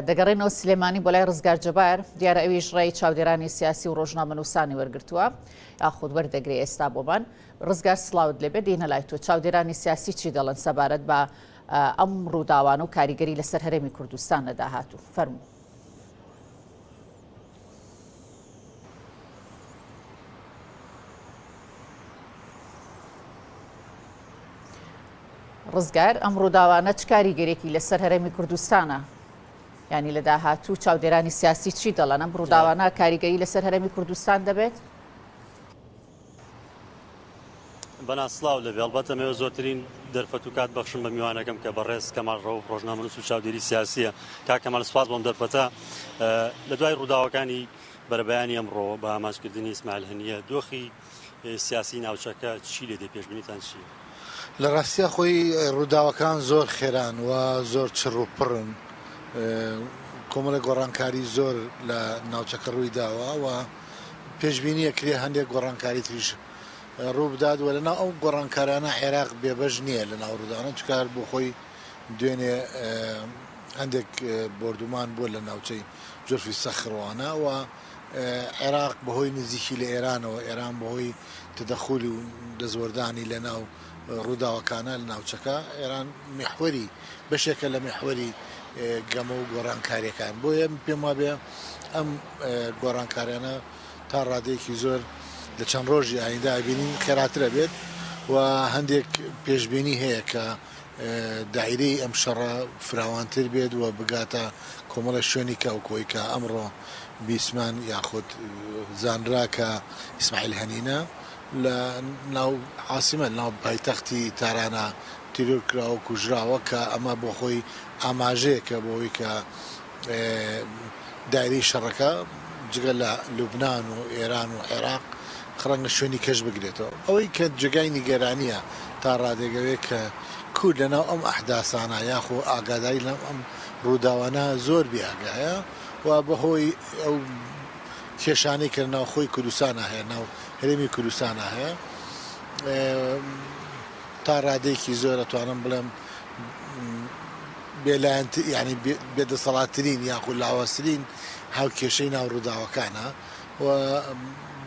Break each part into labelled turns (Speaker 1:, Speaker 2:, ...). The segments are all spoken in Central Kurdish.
Speaker 1: دەگەڕێنەوە سلێمانی بۆ لای ڕزگار جەبار دیارە ئەویش ڕێی چاودێرانی سیاسی و ڕۆژنامەنووسانی وەرگرتووە یاخود وەردەگرێ ئێستا بۆمان. ڕزگار سڵاوت لێبێ دێنە لای تۆ، چاودێرانی سیاسی چی دەڵێن سەبارەت بە ئەم ڕووداوان و کاریگەری لەسەر هەرێمی کوردستان نەداهاتوو؟ فەرموو. ڕزگار ئەم ڕووداوانە چ کاریگەرێکی لەسەر هەرێمی کوردستانە؟ ینی لە داهاتوو چاودێرانی سیاسی چی دەڵێن؟ ئەم ڕووداوانە کاریگەری لەسەر هەرێمی کوردستان دەبێت؟
Speaker 2: بەناسڵاو لە بێڵبەتە مێوە زۆرترین دەرفەت و کات بەخشم بە میوانەکەم کە بەڕێز کەمال ڕەو ڕۆژنامەنووس و چاودێری سیاسیە. کاکەمال سوپاس بۆم دەرفەتە. لە دوای ڕووداوەکانی بەرەبەیانی ئەمڕۆ بە ئاماژکردنی ئیسماعیل هەنیە دۆخی سیاسی ناوچەکە چی لێ دێ؟ پێشبینیتان چیە؟
Speaker 3: لە ڕاستیە خۆی ڕووداوەکان زۆر خێران و زۆر چڕ و پڕن. کۆمەڵە گۆڕانکاری زۆر لە ناوچەکە ڕووی داوە و پێشبینیە کرێ هەندێک گۆڕانکاری تریش ڕوو بدات و لەناو ئەو گۆڕانکارانە عێراق بێبەش نییە لە ناو ڕووداوانە، چکار بۆ خۆی دوێنێ هەندێک بردومان بووە لە ناوچەی جۆرفی سەخڕوانە و عێراق بەهۆی نزیکی لە ئێرانەوە، ئێران بەهۆی تدەخولی و دەزوەردانی لە ناو ڕووداوەکانە لە ناوچەکە، ئێران میحوەری بەشێکە لە میحوەری گەمە و گۆڕانکاریەکان. بۆیە پێم وابێ ئەم گۆڕانکاریانە تا ڕادەیەکی زۆر لە چەند ڕۆژی ئایندا بینین خێراترە بێت و هەندێک پێشبینی هەیە کە دایرەی ئەم شەڕە فراوانتر بێت و بگاتە کۆمەڵە شوێنی کە ئەو کۆی کە ئەمڕۆ بیسمان یاخود زانرا کە ئیسماعیل هەنینە لە ناو عاسیمە ناو پایتەختی تارانە تیرۆر کراوە و کوژراوە کە ئەمە بۆ خۆی ئاماژەیەکە بۆی کە دایرەی شەڕەکە جگە لە لوبناان و ئێران و عێراق خڕەنگە شوێنی کەش بگرێتەوە. ئەوەی کە جگای نیگەرانیە تا ڕادێگەوێت کە کورد لەناو ئەم ئەحداسانە یاخۆ ئاگاداری لەم ئەم ڕووداوانە زۆر بیاگایە و بەهۆی ئەو کێشانەی کە ناو خۆی کوردستانە هەیە، ناو هەرێمی کوردستانە هەیە، تا ڕادێکی زۆر ئەتوانم بڵێم بێلایەن ینی بێدەسەڵاتترین یاخود لاوازترین هاوکێشەی ناو ڕووداوەکانە و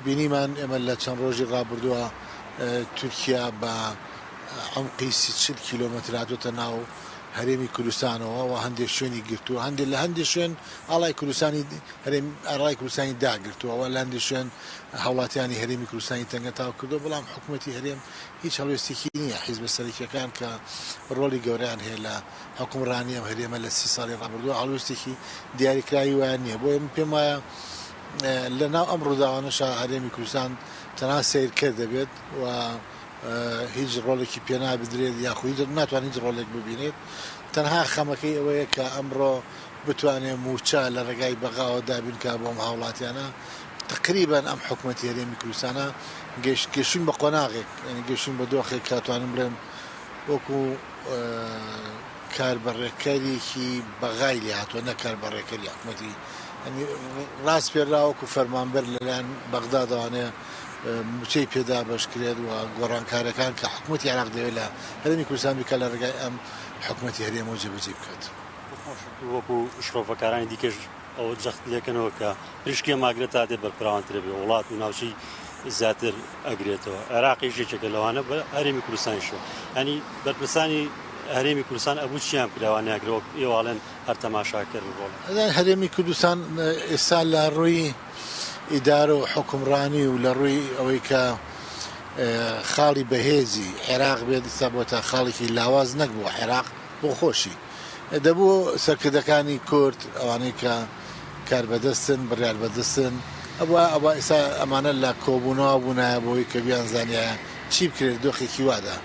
Speaker 3: بینیمان ئێمە لە چەند ڕۆژی ڕابردووە تورکیا بە عەمقی 40 کیلۆمەتر هاتوۆتە ناو هەرێمی کوردستانەوە و هەندێک شوێنی گرتووە، هەندێک لە هەندێک شوێن ئاڵای کوردستانی ئاڕای کوردستانی داگرتووەوە، لە هەندێک شوێن هاوڵاتیانی هەرێمی کوردستانی تەنگە تاو کردو، بەڵام حکوومەتی هەرێم هیچ هەڵوێستێکی نییە. حیزبە سەرەکیەکان کە ڕۆلی گەوریان هەیە لە حکومڕانی ئەم هەرێمە لە 30 ساڵی ڕابردووە هەڵوێستێکی دیاریکراوی وایان نییە. بۆیە پێم وایە لە ناو ئەم ڕووداوانەشە هەرێمی کوردستان تەنها سیرکرد دەبێت و هیچ ڕۆڵێکی پێنا بدرێت یاخۆی ناتوانێت هیچ ڕۆڵێک ببینێت. تەنها خەمەکەی ئەوەیە کە ئەمڕۆ بتوانێت موچە لە ڕێگای بەغاوە دابینکە بۆم هاوڵاتیانە تقریبان ئەم حکوومەتی هەرێمی کوردستانە گەشتین بە قۆناغێک، گەشتین بە دۆخێک کاتوانم بڵێم وەکو کاربەڕێکەرێکی بەغای لێ هاتووە، نە کاربەڕێکەری حکوومەتی ڕاست پێراوەکو فەرمانبەر لەلایەن بەغدا دەوانێت موچەی پێدا بەشکرێت و گۆڕانکارەکان کە حکوومەتی عێراق دەوێت لە هەرێمی کوردستان بکە لە ڕێگای ئەم حکوومەتی هەرێمەوە جێبەجێ بکات.
Speaker 2: وەکو شرۆفەکارانی دیکەش ئەوە جەخت لێکەنەوە کە پشکی ماگرێت تا دێ بەرپراوانترە بێ وڵات و ناوچەی زیاتر ئەگرێتەوە. عێراقی ژێکێکە لەوانە بە هەرێمی کوردستانیشەوە، ینی بەرپرسانی هەرێمی کوردستان ئەبوو چیان پیاوانیاگرەوە ئێواڵێن هەر تەماشاکرد ڕۆڵ
Speaker 3: هەرێمی کوردستان ئێستا لە ڕووی ئیدارە و حکومڕانی و لە ڕووی ئەوەی کە خاڵی بەهێزی عێراق بێت ئێستا بۆتە خاڵێکی لاواز نەک بوو عێراق بۆ خۆشی دەبوو سەرکردەکانی کورد ئەوانەی کە کار بەدەستن بڕیار بەدەستن ئەوە ئێستا ئەمانە لە کۆبوونەوە بوونایە بۆی کە بیان زانایە چی بکرێت دۆخێکی وادا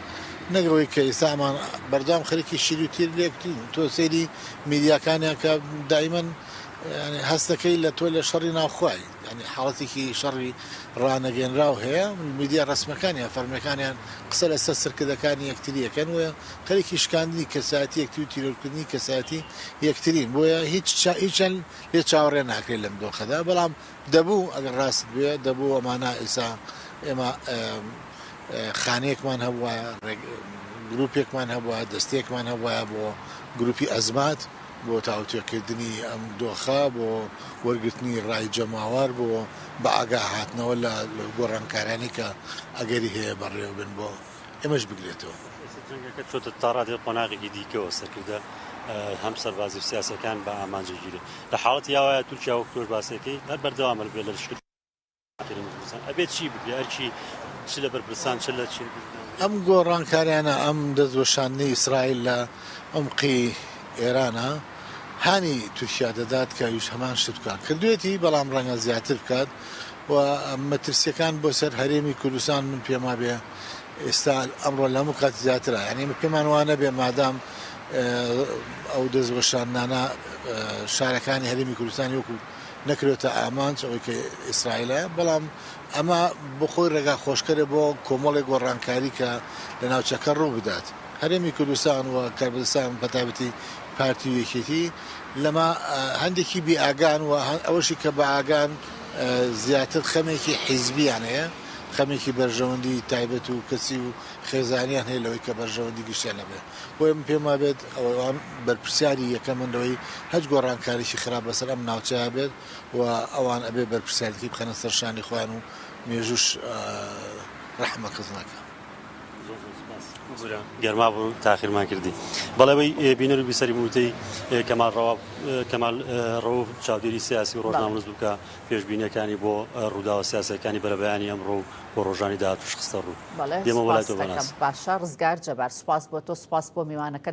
Speaker 3: نەگەوەی کە ئێستا ئەمان بەردەوام خەریکی شیر و تیر لێکتین. تۆ سەیری میدیاکانیان کە دائیمەن هەستەکەی لە تۆ لە شەڕی ناوخوای، ینی حاڵەتێکی شەڕی ڕانەگەێنراو هەیە، میدیا ڕسمەکانیان فەرمیەکانیان قسە لەسەر سەرکردەکانی یەکتریەکەن وە خەریکی شکاندنی کەسایەتی یەکتری و تیرۆرکردنی کەسایەتی یەکترین، بۆیە هیچیان لێ چاوەڕێ ناکرێت لەم دۆخەدا. بەڵام دەبوو ئەگەر ڕاست بێ دەبوو ئەمانە ئێستا ئێمە خانەیەکمان هەبووە، گروپێکمان هەبووە، دەستێکمان هەبووە بۆ گروپی ئەزمات بۆ تاوتێکردنی ئەم دۆخە بۆ وەرگرتنی ڕای جەماوار بۆ بە ئاگا هاتنەوە لە گۆڕانکارانی کە ئەگەری هەیە بەڕێوە بن بۆ ئێمەش بگرێتەوە.
Speaker 2: جنگەکە چۆتە تاڕادێ قۆناغێکی دیکەوە سەرکردە هەم سەربازی سیاسەکان بە ئامانجەگیری لە حاڵەتی یاوایە تورکیا وەک تۆش باسەکەی هەر بەردەوامە بێ لە لەشکردن ئەبێت چی بکرێ هەرچی چ لە بەرپرسان چ لە چی
Speaker 3: ئەم گۆڕانکاریانە ئەم دەستوەشانەی ئیسرائیل لە عمقی ئێرانە هانی تورکیا دەدات کە ویش هەمان شت بکات کردوێتی بەڵام ڕەنگە زیاتر بکات و مەترسیەکان بۆ سەر هەرێمی کوردستان من پێما بێ ئێستا ئەمڕۆ لە هەموو کات زیاترە یعنی پێمان وانە بێ مادام ئەو دەستوەشانانە شارەکانی هەرێمی کوردستان وەکو نەکرێتە ئامانج ئەوەی کە ئیسرائیلە بەڵام ئەمە بۆ خۆی ڕێگا خۆشکەرە بۆ کۆمەڵێک گۆڕانکاری کە لە ناوچەکە ڕوو بدات هەرێمی کوردستان و کەربستان بەتابەتی پارتی یەکێتی لەمە هەندێکی بیئاگان و ئەوەشی کە بە ئاگان زیاتر خەمێکی حیزبیان هەیە خەمێکی بەرژەوەندی تایبەت و کەسی و خێزانیان هەیە لەوەی کە بەرژەوەندی گشتیان لەبێت بۆی من پێما بێت ئەوان بەرپرسیاری یەکەمەندەوەی هەچ گۆڕانکاریشی خراپ بەسەر ئەم ناوچەیە بێت و ئەوان ئەبێ بەرپرسیارەتی بخەنە سەر شانی خۆیان و مێژوش ڕەحمە کەس ناکە.
Speaker 2: گەرما بوو تاخیرمان کردی بەڵێەوەی بینەر و بیسەری موتەی کەمال ڕەوە چاودێری سیاسی و ڕۆژنامەنووس بووکە پێشبینیەکانی بۆ ڕووداوە سیاسەکانی بەرەبەیانی ئەمڕۆ بۆ ڕۆژانی داهاتووش خستە ڕوو
Speaker 1: باشە ڕزگار جەبار سوپاس بۆ تۆ سوپاس بۆ میوانەکە